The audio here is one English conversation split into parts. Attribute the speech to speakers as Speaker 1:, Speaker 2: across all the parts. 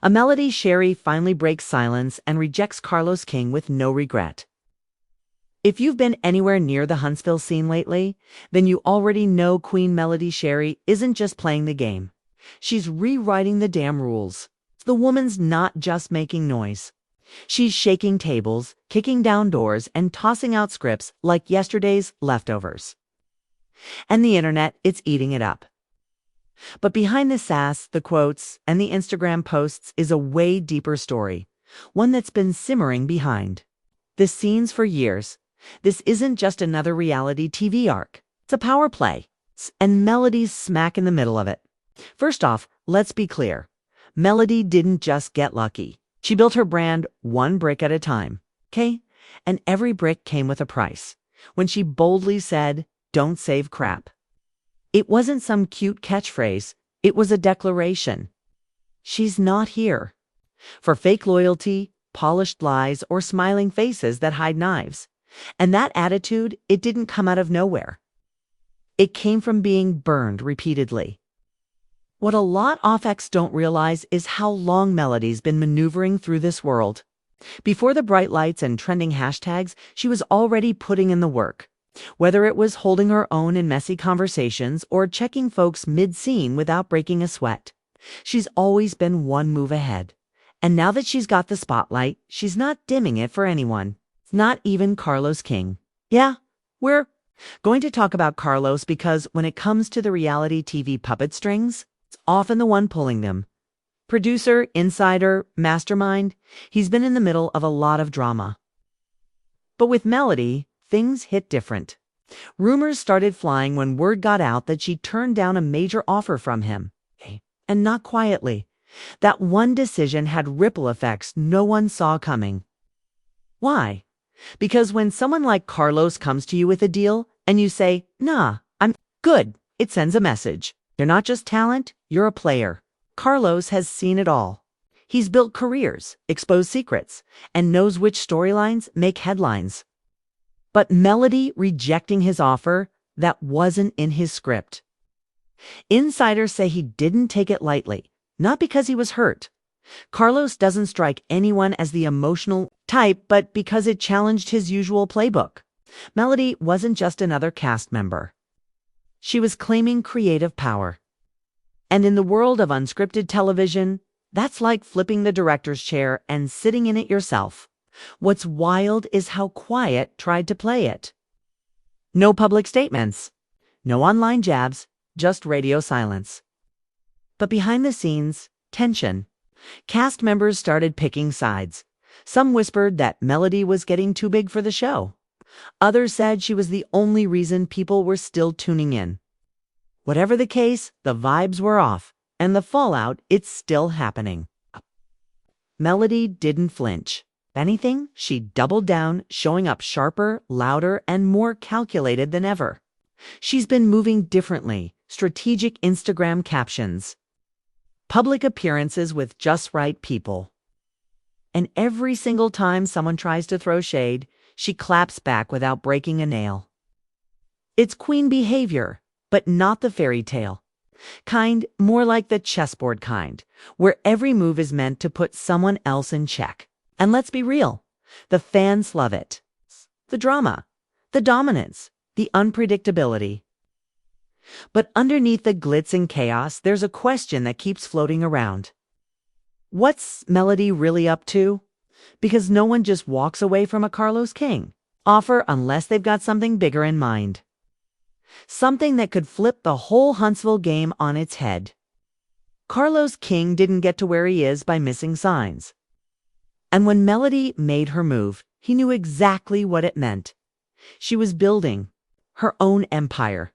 Speaker 1: A Melody Sherry finally breaks silence and rejects Carlos King with no regret. If you've been anywhere near the Huntsville scene lately, then you already know Queen Melody Sherry isn't just playing the game. She's rewriting the damn rules. The woman's not just making noise. She's shaking tables, kicking down doors, and tossing out scripts like yesterday's leftovers. And the internet, it's eating it up. But behind the sass, the quotes, and the Instagram posts is a way deeper story, one that's been simmering behind the scenes for years. This isn't just another reality TV arc. It's a power play, and Melody's smack in the middle of it. First off, let's be clear. Melody didn't just get lucky. She built her brand one brick at a time, okay? And every brick came with a price. When she boldly said, "Don't save crap." It wasn't some cute catchphrase. It was a declaration. She's not here for fake loyalty, polished lies, or smiling faces that hide knives. And that attitude, it didn't come out of nowhere. It came from being burned repeatedly. What a lot of X don't realize is how long Melody's been maneuvering through this world. Before the bright lights and trending hashtags, she was already putting in the work. Whether it was holding her own in messy conversations or checking folks mid-scene without breaking a sweat, she's always been one move ahead. And now that she's got the spotlight, she's not dimming it for anyone. Not even Carlos King. Yeah, we're going to talk about Carlos because when it comes to the reality TV puppet strings, it's often the one pulling them. Producer, insider, mastermind, he's been in the middle of a lot of drama. But with Melody, things hit different. Rumors started flying when word got out that she turned down a major offer from him. And not quietly. That one decision had ripple effects no one saw coming. Why? Because when someone like Carlos comes to you with a deal and you say, "Nah, I'm good," it sends a message. You're not just talent, you're a player. Carlos has seen it all. He's built careers, exposed secrets, and knows which storylines make headlines. But Melody rejecting his offer, that wasn't in his script. Insiders say he didn't take it lightly, not because he was hurt. Carlos doesn't strike anyone as the emotional type, but because it challenged his usual playbook. Melody wasn't just another cast member. She was claiming creative power. And in the world of unscripted television, that's like flipping the director's chair and sitting in it yourself. What's wild is how quiet tried to play it. No public statements, no online jabs, just radio silence. But behind the scenes, tension. Cast members started picking sides. Some whispered that Melody was getting too big for the show. Others said she was the only reason people were still tuning in. Whatever the case, the vibes were off, and the fallout, it's still happening. Melody didn't flinch. If anything, she doubled down, showing up sharper, louder, and more calculated than ever. She's been moving differently, strategic Instagram captions, public appearances with just right people. And every single time someone tries to throw shade, she claps back without breaking a nail. It's queen behavior, but not the fairy tale kind, more like the chessboard kind, where every move is meant to put someone else in check. And let's be real, the fans love it. The drama, the dominance, the unpredictability. But underneath the glitz and chaos, there's a question that keeps floating around. What's Melody really up to? Because no one just walks away from a Carlos King offer unless they've got something bigger in mind. Something that could flip the whole Huntsville game on its head. Carlos King didn't get to where he is by missing signs. And when Melody made her move, he knew exactly what it meant. She was building her own empire,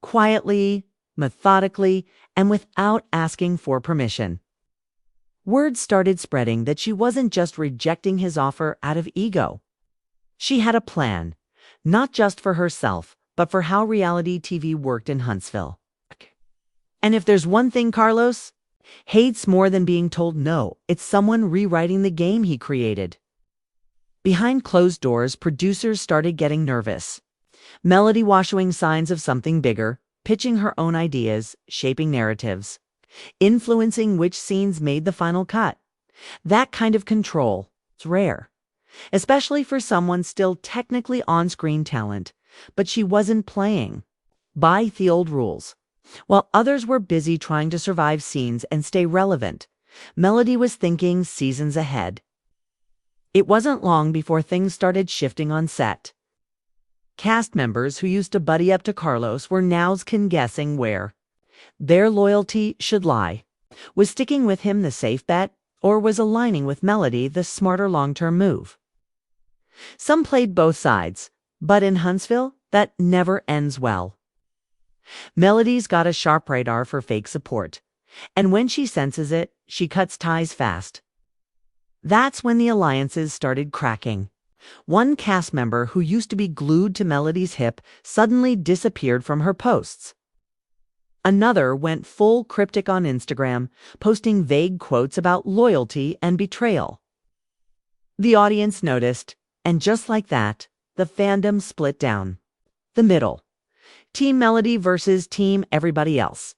Speaker 1: quietly, methodically, and without asking for permission. Word started spreading that she wasn't just rejecting his offer out of ego. She had a plan, not just for herself, but for how reality TV worked in Huntsville. And if there's one thing Carlos hates more than being told no, it's someone rewriting the game he created. Behind closed doors, producers started getting nervous. Melody was showing signs of something bigger, pitching her own ideas, shaping narratives, influencing which scenes made the final cut. That kind of control is rare, especially for someone still technically on-screen talent, but she wasn't playing by the old rules. While others were busy trying to survive scenes and stay relevant, Melody was thinking seasons ahead. It wasn't long before things started shifting on set. Cast members who used to buddy up to Carlos were now guessing where their loyalty should lie. Was sticking with him the safe bet, or was aligning with Melody the smarter long-term move? Some played both sides, but in Huntsville, that never ends well. Melody's got a sharp radar for fake support, and when she senses it, she cuts ties fast. That's when the alliances started cracking. One cast member who used to be glued to Melody's hip suddenly disappeared from her posts. Another went full cryptic on Instagram, posting vague quotes about loyalty and betrayal. The audience noticed, and just like that, the fandom split down the middle. Team Melody versus Team everybody else.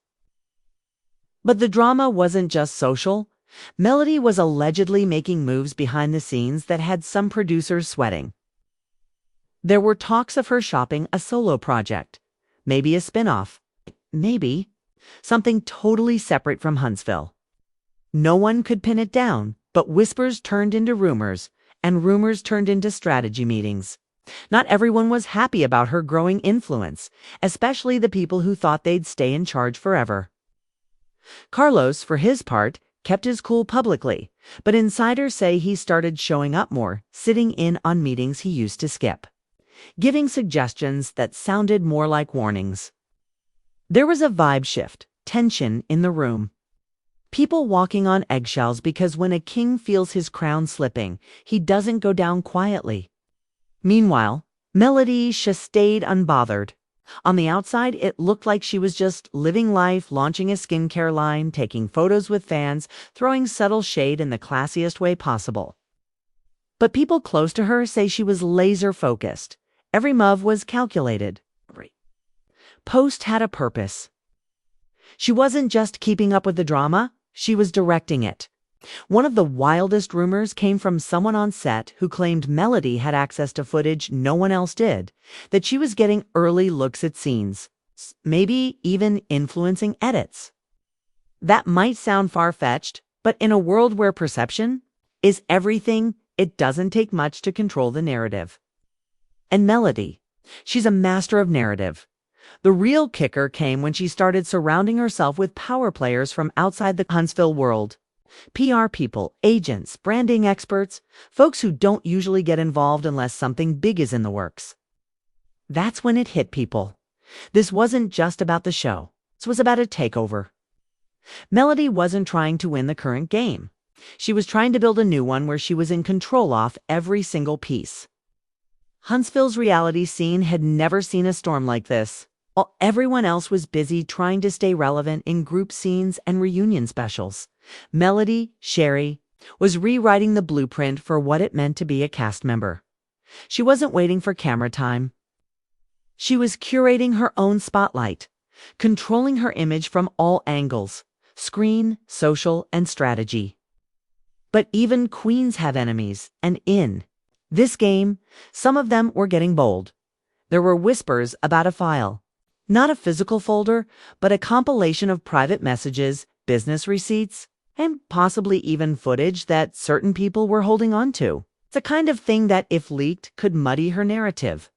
Speaker 1: But the drama wasn't just social. Melody was allegedly making moves behind the scenes that had some producers sweating. There were talks of her shopping a solo project, maybe a spin-off, maybe something totally separate from Huntsville. No one could pin it down, but whispers turned into rumors, and rumors turned into strategy meetings. Not everyone was happy about her growing influence, especially the people who thought they'd stay in charge forever. Carlos, for his part, kept his cool publicly, but insiders say he started showing up more, sitting in on meetings he used to skip, giving suggestions that sounded more like warnings. There was a vibe shift, tension in the room. People walking on eggshells because when a king feels his crown slipping, he doesn't go down quietly. Meanwhile, Melody stayed unbothered. On the outside, it looked like she was just living life, launching a skincare line, taking photos with fans, throwing subtle shade in the classiest way possible. But people close to her say she was laser-focused. Every move was calculated. Post had a purpose. She wasn't just keeping up with the drama, she was directing it. One of the wildest rumors came from someone on set who claimed Melody had access to footage no one else did, that she was getting early looks at scenes, maybe even influencing edits. That might sound far-fetched, but in a world where perception is everything, it doesn't take much to control the narrative. And Melody, she's a master of narrative. The real kicker came when she started surrounding herself with power players from outside the Huntsville world. PR people, agents, branding experts, folks who don't usually get involved unless something big is in the works. That's when it hit people. This wasn't just about the show. This was about a takeover. Melody wasn't trying to win the current game. She was trying to build a new one where she was in control of every single piece. Huntsville's reality scene had never seen a storm like this. While everyone else was busy trying to stay relevant in group scenes and reunion specials, Melody, Sherry, was rewriting the blueprint for what it meant to be a cast member. She wasn't waiting for camera time. She was curating her own spotlight, controlling her image from all angles, screen, social, and strategy. But even queens have enemies, and in this game, some of them were getting bold. There were whispers about a file. Not a physical folder, but a compilation of private messages, business receipts, and possibly even footage that certain people were holding on to. It's the kind of thing that, if leaked, could muddy her narrative.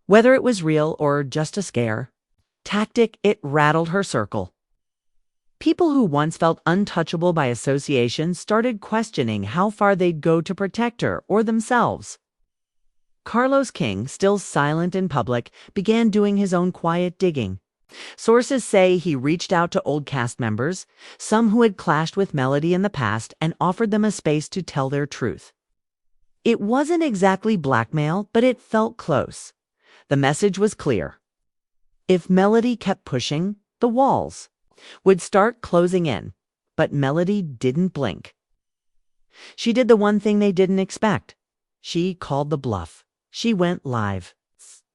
Speaker 1: Whether it was real or just a scare tactic, it rattled her circle. People who once felt untouchable by association started questioning how far they'd go to protect her or themselves. Carlos King, still silent in public, began doing his own quiet digging. Sources say he reached out to old cast members, some who had clashed with Melody in the past, and offered them a space to tell their truth. It wasn't exactly blackmail, but it felt close. The message was clear. If Melody kept pushing, the walls would start closing in, but Melody didn't blink. She did the one thing they didn't expect. She called the bluff. She went live.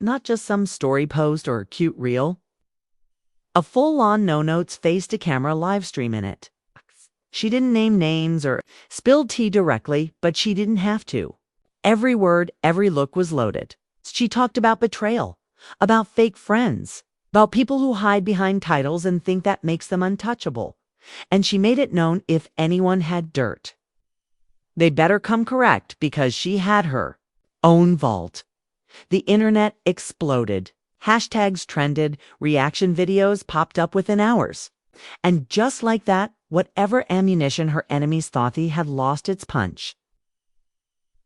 Speaker 1: Not just some story post or cute reel. A full-on no-notes face-to-camera live stream in it. She didn't name names or spill tea directly, but she didn't have to. Every word, every look was loaded. She talked about betrayal, about fake friends, about people who hide behind titles and think that makes them untouchable. And she made it known if anyone had dirt, they'd better come correct because she had her own vault. The internet exploded. Hashtags trended, reaction videos popped up within hours. And just like that, whatever ammunition her enemies thought they had lost its punch.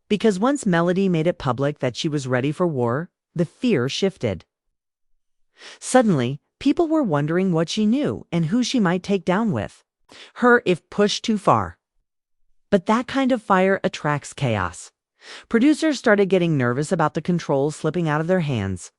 Speaker 1: Because once Melody made it public that she was ready for war, the fear shifted. Suddenly, people were wondering what she knew and who she might take down with her if pushed too far. But that kind of fire attracts chaos. Producers started getting nervous about the controls slipping out of their hands.